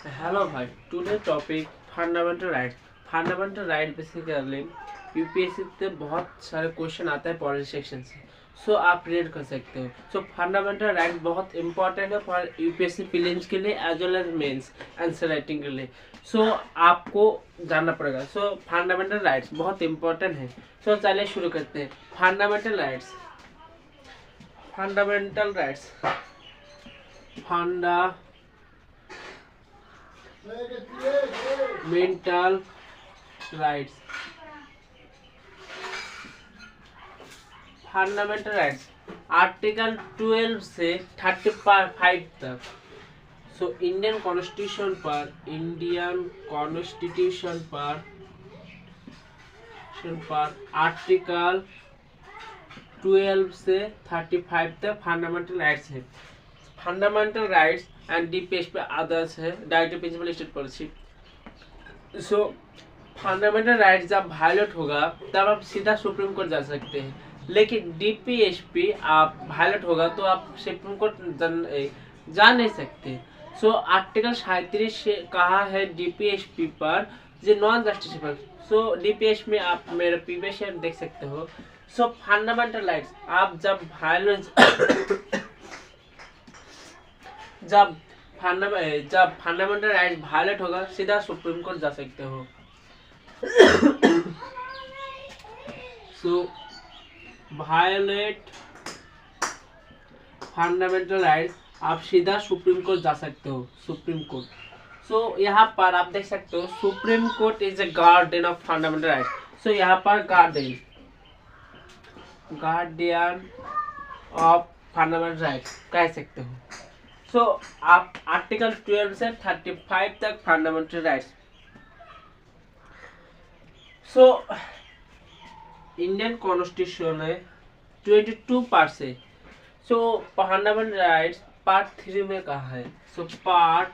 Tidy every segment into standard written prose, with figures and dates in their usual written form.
Hello, bhai. Today topic fundamental rights. Fundamental right basically UPSC से बहुत सारे question आता है पॉलिटी सेक्शन से. सो आप रीड कर सकते हो. सो फंडामेंटल राइट बहुत इंपॉर्टेंट है फॉर यूपीएससी प्रीलिम्स के लिए as well as mains answer writing के लिए. सो आपको जानना पड़ेगा. सो फंडामेंटल राइट्स बहुत इंपॉर्टेंट है. सो चलिए शुरू करते हैं. Fundamental rights. Fundamental rights fundamental rights. Fundamental rights article 12 से 35 तक. सो इंडियन कॉन्स्टिट्यूशन पर आर्टिकल 12 से 35 तक फंडामेंटल राइट्स है. फंडामेंटल राइट्स एंड डीपीएस पे अदर्स है डायरेक्टिव प्रिंसिपल स्टेट पॉलिसी. सो फंडामेंटल राइट्स जब वायलेट होगा तब आप सीधा सुप्रीम कोर्ट जा सकते हैं. लेकिन डीपीएसपी आप वायलेट होगा तो आप सुप्रीम कोर्ट जा नहीं सकते. सो आर्टिकल 37 से कहा है डीपीएसपी पर जो नॉन जस्टिसेबल. सो डीपीएस में आप मेरे प्रीवियस ईयर देख सकते हो. सो फंडामेंटल राइट्स आप जब वायलेंस जब फंडामेंटल राइट वायलेट होगा सीधा सुप्रीम कोर्ट जा सकते हो. सो वायलेट फंडामेंटल राइट आप सीधा सुप्रीम कोर्ट जा सकते हो. Supreme court. सो यहाँ पर आप देख सकते हो supreme court is a guardian of fundamental right. So यहाँ पर गार्डियन ऑफ फंडामेंटल राइट कह सकते हो. सो आप आर्टिकल 12 से 35 तक फंडामेंटल राइट्स. सो इंडियन कॉन्स्टिट्यूशन है 22 पार्ट से. सो फंडामेंटल राइट्स पार्ट 3 में कहा है. सो पार्ट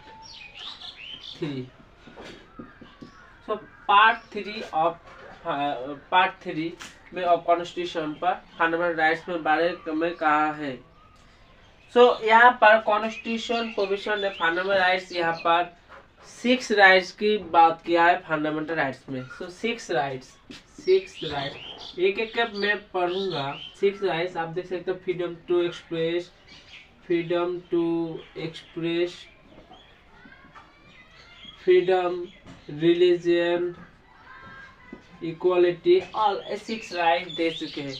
3 में ऑफ कॉन्स्टिट्यूशन पर फंडामेंटल राइट्स में बारे में कहा है. सो यहाँ पर कॉन्स्टिट्यूशन प्रोविजन है फंडामेंटल राइट्स. यहाँ पर 6 राइट्स की बात किया है फंडामेंटल राइट्स में. सो 6 राइट्स एक एक मैं पढ़ूंगा. 6 राइट्स आप देख सकते हो. Freedom to express, freedom religion, equality, all 6 rights दे चुके हैं.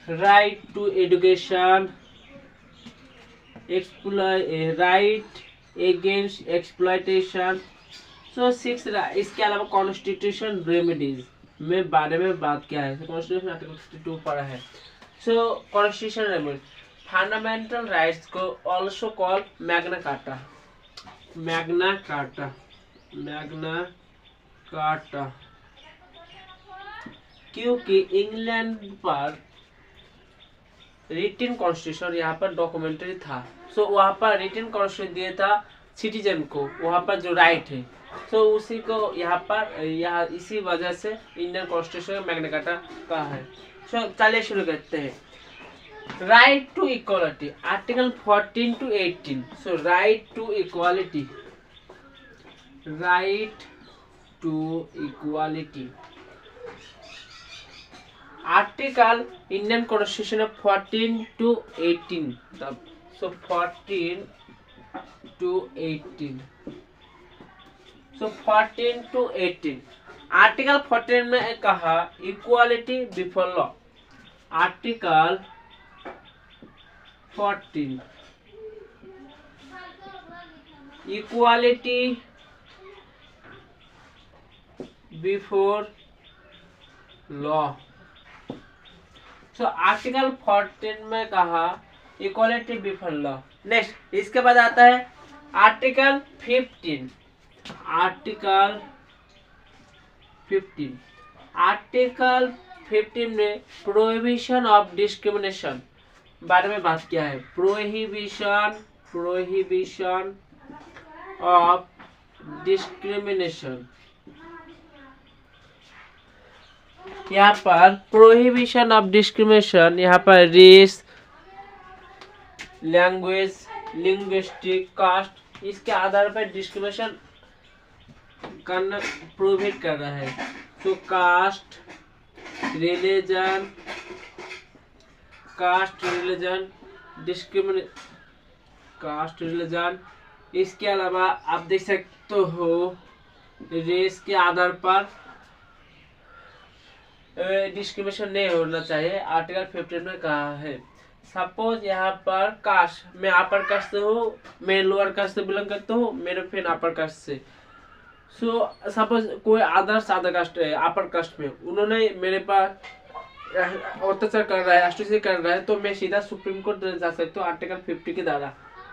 Right to education, right against exploitation. So 6 इसके अलावा कॉन्स्टिट्यूशन रेमेडीज में बारे में बात किया है. कॉन्स्टिट्यूशन आर्टिकल 62 पर है. सो कॉन्स्टिट्यूशन रेमेडीज फंडामेंटल राइट्स को ऑल्सो कॉल मैग्ना कार्टा क्योंकि इंग्लैंड पर रिटन कॉन्स्टिट्यूशन यहाँ पर डॉक्यूमेंट्री था. सो वहाँ पर रिटन कॉन्स्टिट्यूशन दिया था सिटीजन को वहाँ पर जो राइट है. सो उसी को यहाँ इसी वजह से इंडियन कॉन्स्टिट्यूशन मैग्ना कार्टा कहा है. सो चलिए शुरू करते हैं. Right to equality article 14 to 18. So right to equality article Indian constitution of 14 to 18 तब. So 14 to 18. So 14 to 18 article 14 में कहा equality before law. Article 14 equality before law. So article 14 में कहा इक्वालिटी बिफोर लॉ. नेक्स्ट इसके बाद आता है article 15. Article 15 में प्रोहिबिशन ऑफ डिस्क्रिमिनेशन बारे में बात किया है. Prohibition of discrimination. यहाँ पर प्रोहिबिशन ऑफ डिस्क्रिमिनेशन, यहाँ पर रेस, लैंग्वेज, लिंग्विस्टिक, कास्ट, इसके आधार पर डिस्क्रिमिनेशन करना प्रोहिबिट कर रहा है। तो कास्ट, रिलीजन, डिस्क्रिमिने कास्ट, रिलीजन, इसके अलावा आप देख सकते हो रेस के आधार पर डिस्क्रिमिनेशन नहीं होना चाहिए, आर्टिकल 15 में कहा है। सपोज यहाँ पर कास्ट, मैं अपर कास्ट से हूँ, मैं लोअर कास्ट से बिलोंग करता हूँ, मेरे फ्रेंड अपर कास्ट से। सो सपोज कोई अदर कास्ट है अपर कास्ट में, उन्होंने मेरे पास अत्याचार कर रहा है, अस्टिसी कर रहा है, तो मैं सीधा सुप्रीम कोर्ट जा सकता हूँ आर्टिकल 50 के द्वारा।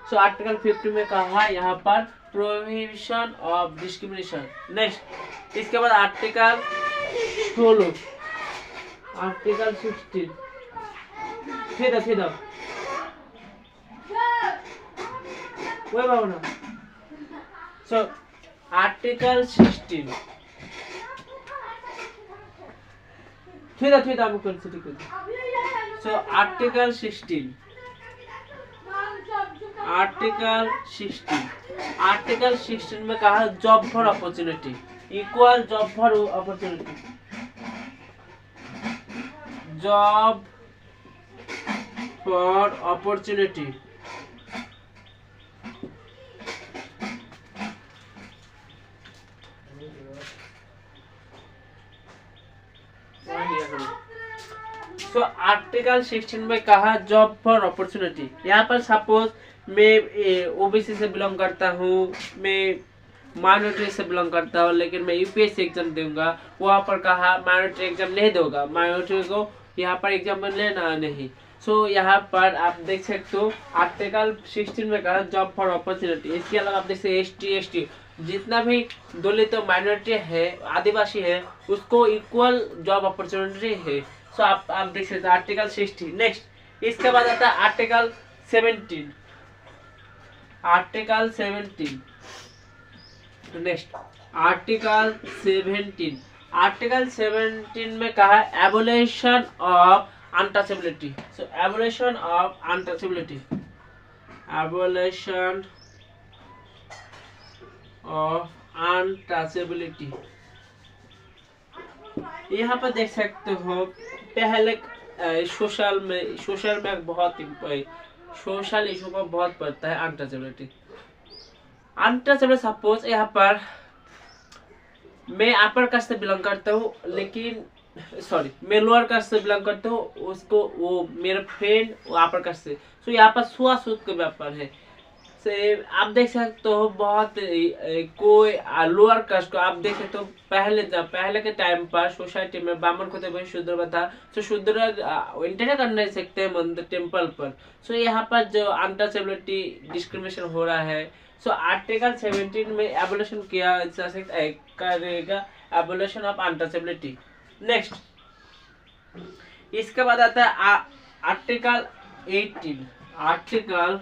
सो आर्टिकल 50 में कहा है यहाँ पर प्रोहिबिशन ऑफ डिस्क्रिमिनेशन। नेक्स्ट, इसके बाद आर्टिकल 16, आर्टिकल 16 फिर वही भावना। So article 16 so article 16 article 16 में कहा job for opportunity, equal job for opportunity, job for opportunity. तो आर्टिकल 16 में कहा जॉब फॉर अपॉर्चुनिटी। यहाँ पर सपोज मैं ओबीसी से बिलोंग करता हूँ, मैं माइनॉरिटी से बिलोंग करता हूँ, लेकिन मैं यूपीएससी एग्जाम दूंगा, वहाँ पर कहा माइनॉरिटी एग्जाम नहीं दूंगा, माइनॉरिटी को यहाँ पर एग्जाम लेना नहीं। सो यहाँ पर आप देख सकते हो आर्टिकल 16 में कहा जॉब फॉर अपॉर्चुनिटी। इसके अलावा आप देख सकते एसटी जितना भी दलित माइनॉरिटी है, आदिवासी है, उसको इक्वल जॉब अपॉर्चुनिटी है। सो आप देख सकते हैं आर्टिकल 16। नेक्स्ट, इसके बाद आता है आर्टिकल 17। नेक्स्ट, आर्टिकल 17 में कहा abolition of untouchability. So abolition of untouchability, यहाँ पर देख सकते हो पहले सोशल में बहुत सोशल इशू को बहुत पड़ता है अनटचेबिलिटी। सपोज यहाँ पर मैं अपर कास्ट से बिलोंग करता हूँ, लेकिन मैं लोअर कास्ट से बिलोंग करता हूँ, उसको वो मेरा फ्रेंड वो अपर कास्ट से। सो यहाँ पर छुआछूत का व्यापार है। आप देख सकते हो बहुत कोई लोअर कास्ट को आप देख सकते हो पहले के टाइम पर सोसाइटी में ब्राह्मण को तो शूद्र था, तो शूद्र इंटर कर नहीं सकते मंदिर टेम्पल पर। सो यहाँ पर जो अनटचेबिलिटी डिस्क्रिमिनेशन हो रहा है, सो आर्टिकल 17 में एबोलिशन किया जा सकता करेगा, एबोलिशन ऑफ अनटचेबिलिटी। नेक्स्ट, इसके बाद आता है आर्टिकल 18। आर्टिकल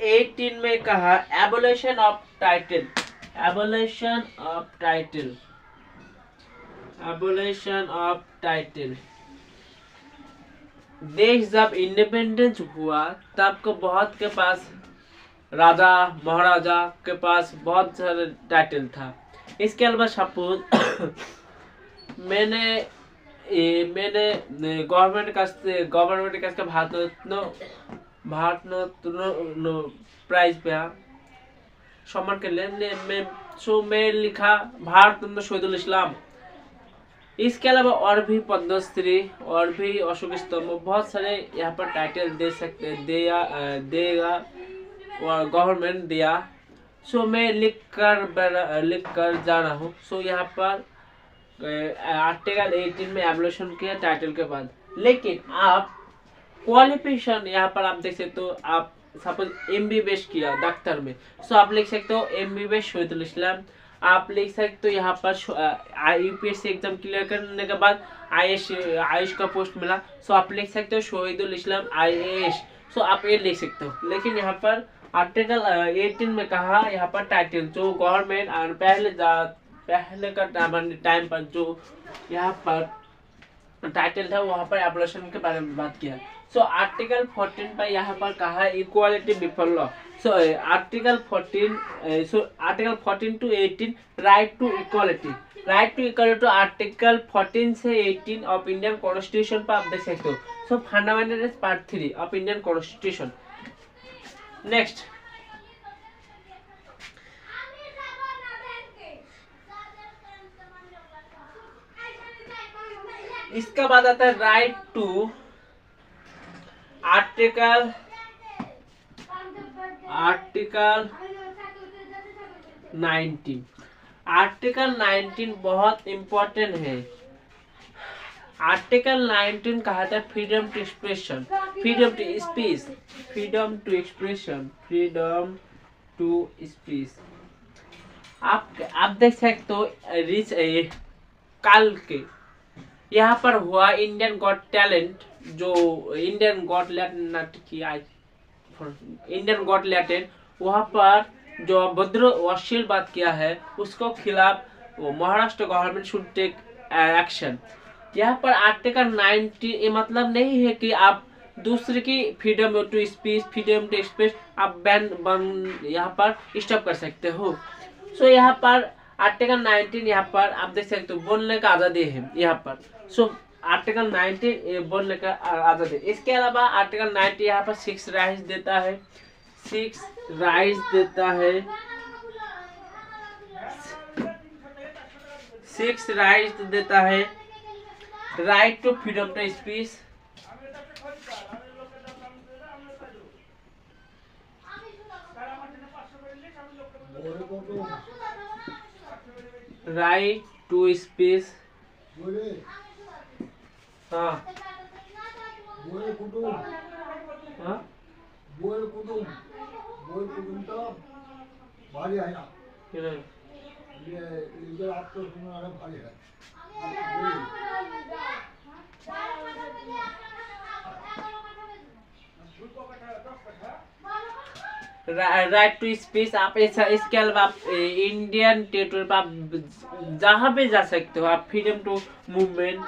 18 में कहा एबोलिशन ऑफ टाइटल। देश जब इंडिपेंडेंस हुआ तब को बहुत के पास राजा महाराजा के पास बहुत सारे टाइटल था। इसके अलावा सपोज मैंने गवर्नमेंट का भारत रत्न प्राइज पे सम्मान के लिए मैं लिखा भारत रत्न शहीदुल इस्लाम। इसके अलावा और भी पद्मश्री और भी अशोक स्तंभ बहुत सारे यहाँ पर टाइटल दे सकते देगा और गवर्नमेंट दिया। सो मैं लिख कर जा रहा हूँ। सो यहाँ पर आर्टिकल 18 में एबोलिशन किया टाइटल के बाद, लेकिन आप क्वालिफिकेशन यहाँ पर आप देख सकते हो, आप सपोज एमबीबीएस किया डॉक्टर में, सो आप लिख सकते हो एमबीबीएस शहीदुल इस्लाम। आप लिख सकते हो यहाँ पर यूपीएससी एग्जाम क्लियर करने के बाद आईएएस का पोस्ट मिला, सो आप लिख सकते हो शहीदुल इस्लाम आईएएस। सो आप ये लिख सकते हो, लेकिन यहाँ पर आर्टिकल 18 में कहा यहाँ पर टाइटल जो गवर्नमेंट और पहले का टाइम पर जो यहाँ पर टाइटल था, वहाँ पर एबॉलिशन के बारे में बात किया। सो आर्टिकल 14 पर यहाँ पर कहा है equality before law. So article 14 to 18 right to equality. Right to equality article 14 से 18 ऑफ इंडियन कॉन्स्टिट्यूशन पर आप देख सकते हो। So fundamental part 3 of Indian constitution. Next इसका बाद आता है राइट टू आर्टिकल 19। आर्टिकल 19 बहुत इम्पोर्टेंट है। आर्टिकल 19 कहा था freedom to expression, freedom to speech, freedom to expression, freedom to speech. आप देख सकते हो रिच काल के यहाँ पर हुआ इंडियन गॉट टैलेंट, जो इंडियन गॉट टैलेंट वहाँ पर जो अभद्र अश्लील बात किया है उसको खिलाफ Maharashtra government should take action. यहाँ पर आर्टिकल 19 ये मतलब नहीं है कि आप दूसरे की freedom to speech, freedom to express आप बैन यहाँ पर स्टॉप कर सकते हो। सो यहाँ पर आर्टिकल 19 यहाँ पर आप देख सकते हो बोलने का आज़ादी है यहाँ पर। सो आर्टिकल 19 बोलने का आज़ादी। इसके अलावा आर्टिकल 19 यहाँ पर 6 राइट्स देता है, 6 राइट्स देता है, 6 राइट्स देता है। Right to freedom to speech, right to speech, हाँ भारी आहे ना, इधर आपको सुनाना भारी है। राइट टू स्पीच आप ऐसा, इसके अलावा आप इंडियन टेरिटरी पर आप जहाँ पे जा सकते हो। आप freedom to movement,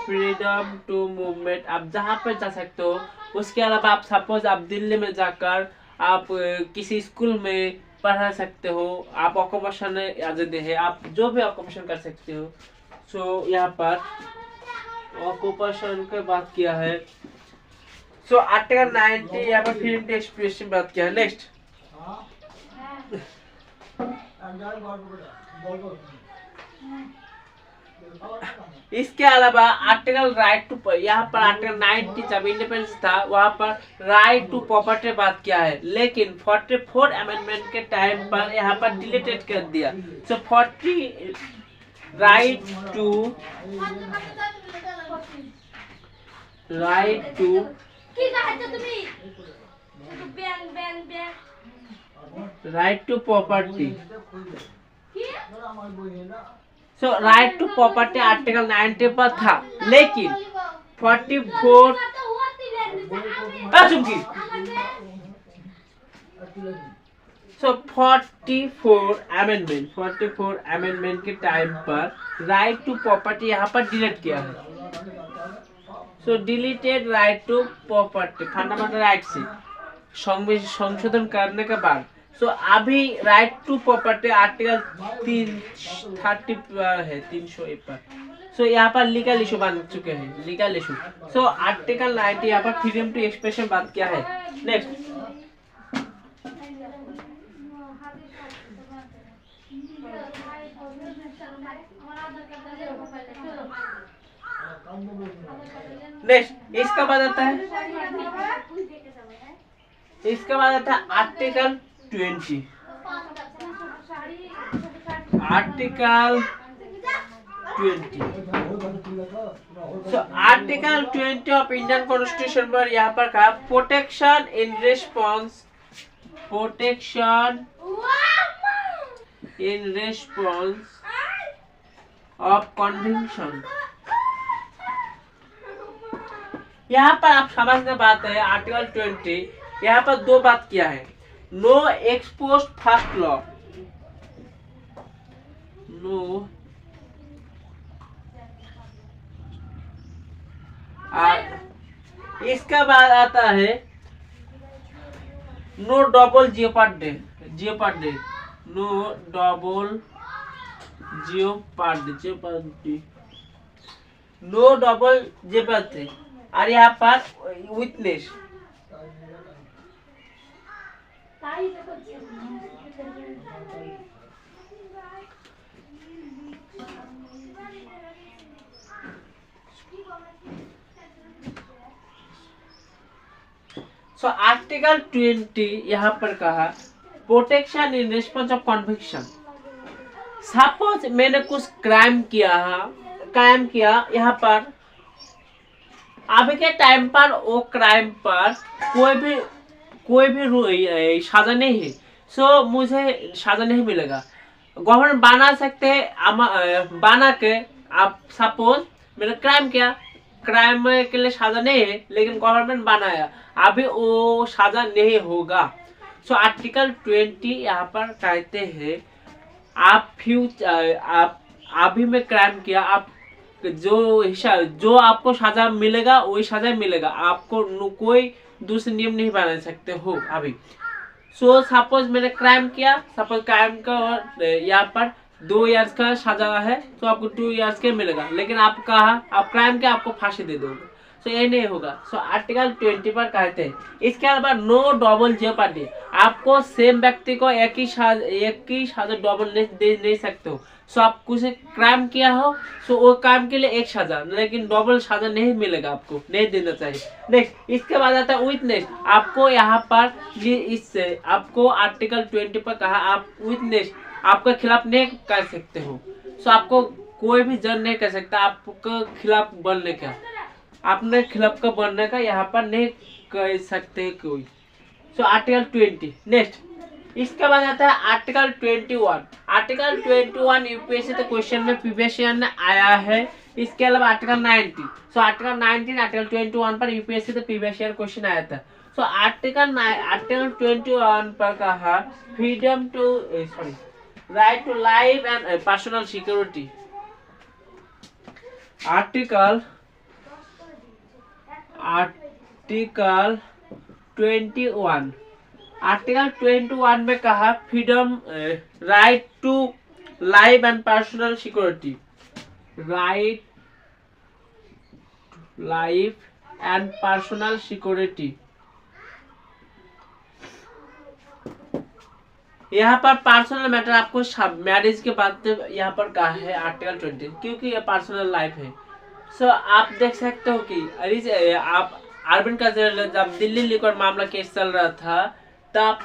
freedom to movement आप जहाँ पे जा सकते हो। उसके अलावा आप सपोज आप दिल्ली में जाकर आप किसी स्कूल में पढ़ा सकते हो। आप ऑक्यूपेशन आज़ादी है, आप जो भी ऑक्यूपेशन कर सकते हो। सो यहाँ पर ऑक्यूपेशन की बात किया है। सो आर्टिकल 90 यहाँ पर फ्रीडम टू एक्सप्रेशन बात किया है। नेक्स्ट इसके अलावा आर्टिकल राइट टू, यहाँ पर आर्टिकल 90 जब इंडिपेंडेंस था वहाँ पर राइट टू प्रॉपर्टी बात किया है, लेकिन 44 अमेंडमेंट के टाइम पर यहाँ पर डिलीटेड कर दिया। So 40 right to right to property. So right to property article 90 पर था, लेकिन 44 सो 44 अमेंडमेंट के टाइम पर राइट टू प्रॉपर्टी यहाँ पर डिलीट किया है। So deleted right to property fundamental right से संशोधन करने के बाद। सो अभी राइट टू प्रॉपर्टी आर्टिकल 330 है, 301 पर। सो यहाँ पर लीगल इशू बन चुके हैं, लीगल इशू। सो आर्टिकल 90 यहाँ पर फ्रीडम टू एक्सप्रेशन बात किया है। नेक्स्ट इसका बाद आता है, इसका बाद आता है article 20। Article 20 article 20 of Indian constitution पर यहाँ पर कहा protection in response, protection in response of convention. यहाँ पर आप समझने बात है आर्टिकल 20 यहाँ पर दो बात किया है। No ex post facto law, no इसका बाद आता है no double jeopardy, no double jeopardy, no double jeopardy. और यहाँ पर विटनेस, सो आर्टिकल 20 यहाँ पर कहा protection in response of conviction. Suppose मैंने कुछ क्राइम किया यहाँ पर, अभी के टाइम पर वो क्राइम पर कोई भी सजा नहीं है, सो मुझे सजा नहीं मिलेगा। गवर्नमेंट बना सकते हैं, बना के आप सपोज मैंने क्राइम किया, क्राइम के लिए सजा नहीं है लेकिन गवर्नमेंट बनाया, अभी वो सजा नहीं होगा। सो आर्टिकल 20 यहाँ पर कहते हैं आप अभी में क्राइम किया, आप जो आपको सजा मिलेगा वही सजा मिलेगा, आपको कोई दूसरे नियम नहीं बना सकते हो अभी। सो सपोज मैंने क्राइम किया, सपोज क्राइम का यहाँ पर 2 इयर्स का सजा है तो आपको 2 इयर्स के मिलेगा, लेकिन आप क्राइम के आपको फांसी दे दोगे, तो ये नहीं होगा। सो आर्टिकल 20 पर कहते हैं। इसके अलावा नो डबल जियोपार्डी, आपको सेम व्यक्ति को एक ही सजा डबल दे नहीं सकते हो। सो आप कुछ क्राइम किया हो, सो वो क्राइम के लिए एक सजा, लेकिन डबल सजा नहीं मिलेगा, आपको नहीं देना चाहिए। नेक्स्ट इसके बाद आता है विटनेस। आपको यहाँ पर इससे आपको आर्टिकल 20 पर कहा आप विटनेस आपके खिलाफ नहीं कर सकते हो। सो आपको कोई भी जज नहीं कर सकता आपके खिलाफ बनने का, अपने खिलाफ का बनने का यहाँ पर नहीं कर सकते कोई। So article 20। नेक्स्ट इसके बाद आता है आर्टिकल 21। आर्टिकल 21 यूपीएससी के क्वेश्चन में प्रीवियस ईयर में आया है। इसके अलावा आर्टिकल 90। सो आर्टिकल 19 आर्टिकल 21 पर यूपीएससी के प्रीवियस ईयर क्वेश्चन आया था। सो आर्टिकल 21 पर कहा freedom to right to life and personal security. Article 21 article 21 में कहा freedom right to life and personal security, right life and personal security. यहाँ पर पर्सनल मैटर आपको मैरिज के बाद यहाँ पर कहा है आर्टिकल 20, क्योंकि ये पर्सनल लाइफ है। सो आप देख सकते हो कि आप अरविंद केजरीवाल जब दिल्ली लिकर मामला केस चल रहा था तब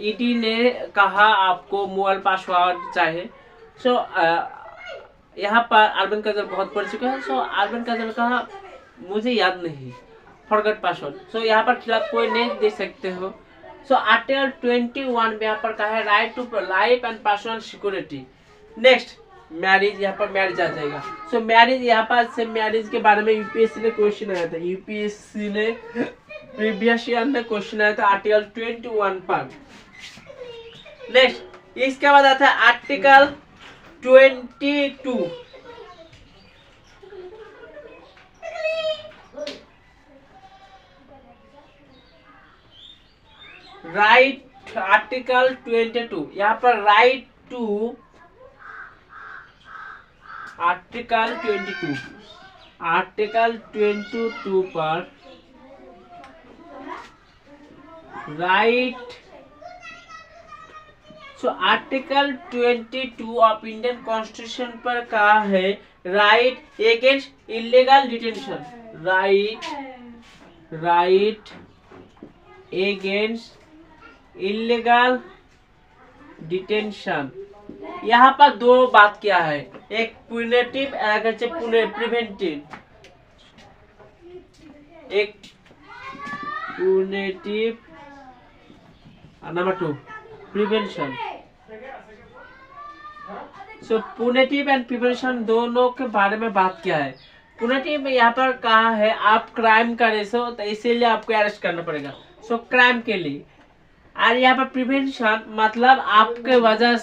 ईडी ने कहा आपको मोबाइल पासवर्ड चाहिए। सो यहाँ पर अरविंद केजरीवाल बहुत पढ़ चुके हैं। सो अरविंद केजरीवाल कहा मुझे याद नहीं, फॉरगेट पासवर्ड। सो यहाँ पर खिलाफ कोई नहीं दे सकते हो। सो आर्टिकल 21 में यहाँ पर कहा है right to life and personal security. Next marriage, यहाँ पर मैरिज आ जाएगा। सो मैरिज यहाँ पर से मैरिज के बारे में यूपीएससी ने क्वेश्चन आया था, यूपीएससी ने प्रीवियस ईयर में क्वेश्चन आया था आर्टिकल 21 पर। नेक्स्ट इसके बाद आता है आर्टिकल 22। राइट आर्टिकल 22 यहाँ पर राइट टू आर्टिकल 22 पर right. So article 22 of Indian constitution पर कहा है right against illegal detention, right against illegal detention. यहाँ पर दो बात क्या है, एक पुनेटिव प्रिवेंटिव, एक punitive number 2 prevention. So punitive and prevention दोनों के बारे में बात क्या है। पुनेटिव में यहाँ पर कहा है आप क्राइम करे सो तो इसीलिए आपको अरेस्ट करना पड़ेगा, सो क्राइम के लिए। और यहाँ पर प्रिवेंशन मतलब आपके वजह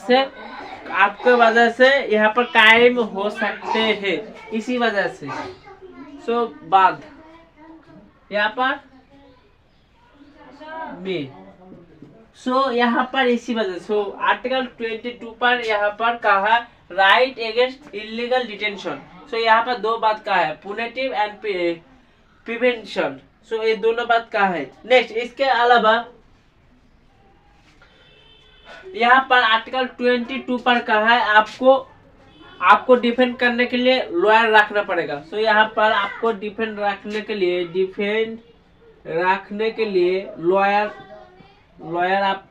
से यहाँ पर क्राइम हो सकते हैं, इसी वजह से। सो बाद यहाँ पर में। सो यहाँ पर इसी वजह सो आर्टिकल 22 पर यहाँ पर कहा राइट अगेंस्ट इलीगल डिटेंशन। सो यहाँ पर दो बात कहा है, पुनेटिव एंड प्रिवेंशन। सो ये दोनों बात कहा है। नेक्स्ट इसके अलावा यहाँ पर आर्टिकल 22 पर कहा है आपको डिफेंड करने के लिए लॉयर रखना पड़ेगा। सो यहाँ पर आपको डिफेंड रखने के लिए लॉयर आप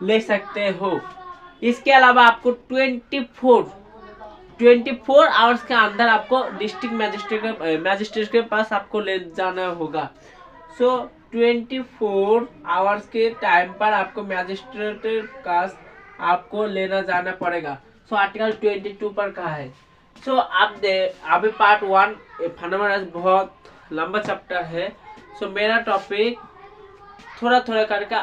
ले सकते हो। इसके अलावा आपको 24 आवर्स के अंदर आपको डिस्ट्रिक्ट मैजिस्ट्रेट के पास आपको ले जाना होगा। सो 24 आवर्स के टाइम पर आपको मैजिस्ट्रेट के पास आपको लेना जाना पड़ेगा। सो आर्टिकल 22 पर कहा है। सो अभी पार्ट 1 फंडामेंटल बहुत लंबा चैप्टर है। सो मेरा टॉपिक थोड़ा थोड़ा करके